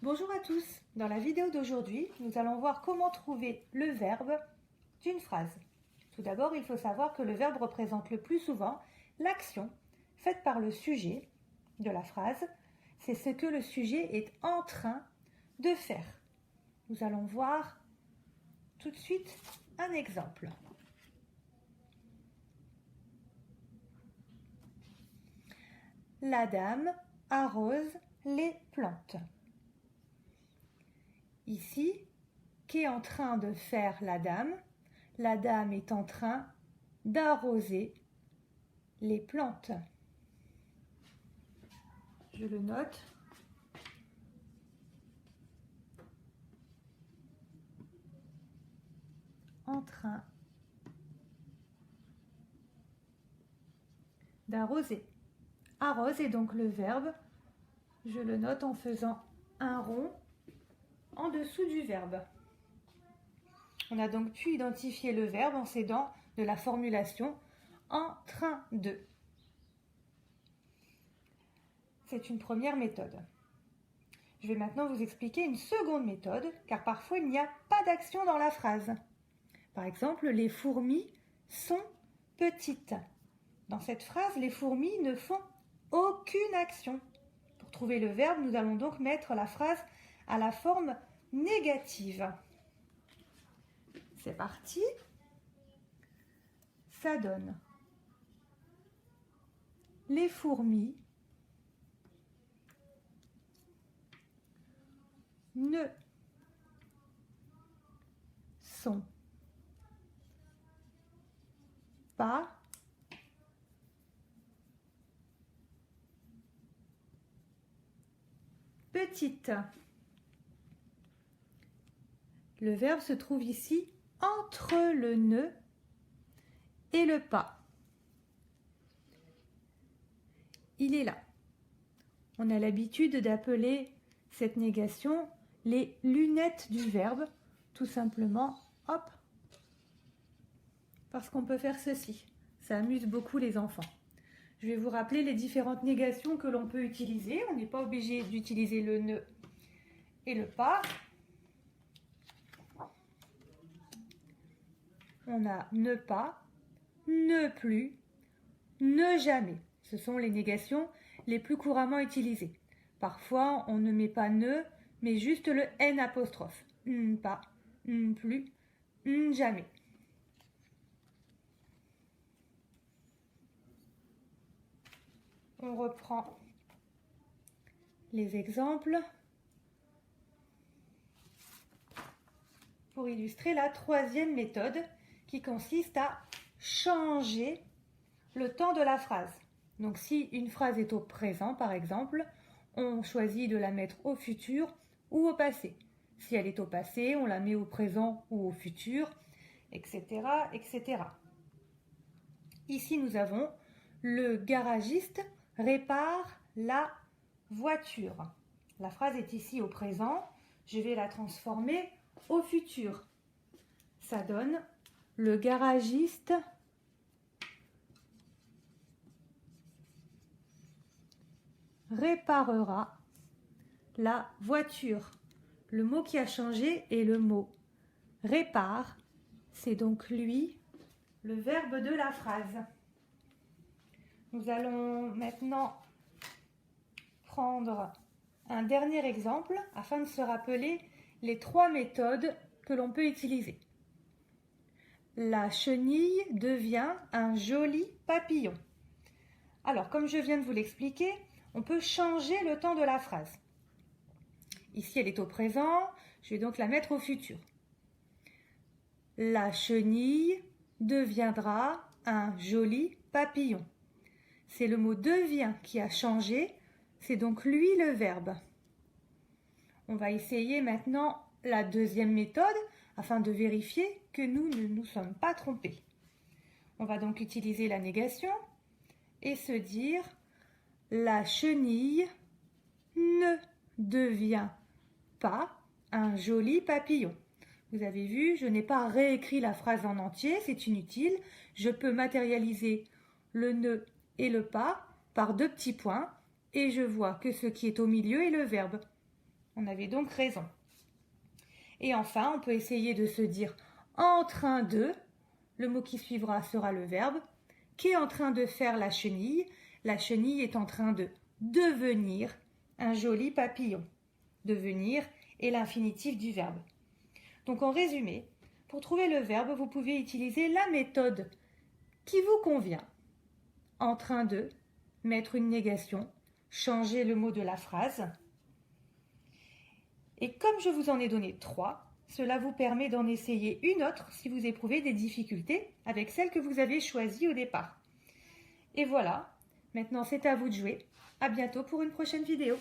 Bonjour à tous, dans la vidéo d'aujourd'hui, nous allons voir comment trouver le verbe d'une phrase. Tout d'abord, il faut savoir que le verbe représente le plus souvent l'action faite par le sujet de la phrase. C'est ce que le sujet est en train de faire. Nous allons voir tout de suite un exemple. La dame arrose les plantes. Ici, qu'est en train de faire la dame? La dame est en train d'arroser les plantes. Je le note. En train d'arroser. Arrose est donc le verbe. Je le note en faisant un rond en dessous du verbe. On a donc pu identifier le verbe en s'aidant de la formulation en train de. C'est une première méthode. Je vais maintenant vous expliquer une seconde méthode, car parfois il n'y a pas d'action dans la phrase. Par exemple, les fourmis sont petites. Dans cette phrase, les fourmis ne font aucune action. Pour trouver le verbe, nous allons donc mettre la phrase à la forme négative. C'est parti. Ça donne: les fourmis ne sont pas petites. Le verbe se trouve ici entre le ne et le pas. Il est là. On a l'habitude d'appeler cette négation les lunettes du verbe, tout simplement, hop, parce qu'on peut faire ceci. Ça amuse beaucoup les enfants. Je vais vous rappeler les différentes négations que l'on peut utiliser. On n'est pas obligé d'utiliser le ne et le pas. On a ne pas, ne plus, ne jamais. Ce sont les négations les plus couramment utilisées. Parfois, on ne met pas ne, mais juste le n apostrophe. Pas, plus, jamais. On reprend les exemples pour illustrer la troisième méthode qui consiste à changer le temps de la phrase. Donc si une phrase est au présent par exemple, on choisit de la mettre au futur ou au passé. Si elle est au passé, on la met au présent ou au futur, etc., etc. Ici nous avons: le garagiste répare la voiture. La phrase est ici au présent, je vais la transformer au futur. Ça donne: le garagiste réparera la voiture. Le mot qui a changé est le mot répare. C'est donc lui, le verbe de la phrase. Nous allons maintenant prendre un dernier exemple afin de se rappeler les trois méthodes que l'on peut utiliser. La chenille devient un joli papillon. Alors, comme je viens de vous l'expliquer, on peut changer le temps de la phrase. Ici, elle est au présent, je vais donc la mettre au futur. La chenille deviendra un joli papillon. C'est le mot devient qui a changé, c'est donc lui le verbe. On va essayer maintenant la deuxième méthode afin de vérifier que nous ne nous sommes pas trompés. On va donc utiliser la négation et se dire: la chenille ne devient pas un joli papillon. Vous avez vu, je n'ai pas réécrit la phrase en entier, c'est inutile. Je peux matérialiser le ne et le pas par deux petits points et je vois que ce qui est au milieu est le verbe. On avait donc raison. Et enfin, on peut essayer de se dire en train de, le mot qui suivra sera le verbe, qu'est en train de faire la chenille. La chenille est en train de devenir un joli papillon. Devenir est l'infinitif du verbe. Donc en résumé, pour trouver le verbe, vous pouvez utiliser la méthode qui vous convient. En train de, mettre une négation, changer le mot de la phrase. Et comme je vous en ai donné 3, cela vous permet d'en essayer une autre si vous éprouvez des difficultés avec celle que vous avez choisie au départ. Et voilà, maintenant c'est à vous de jouer. À bientôt pour une prochaine vidéo.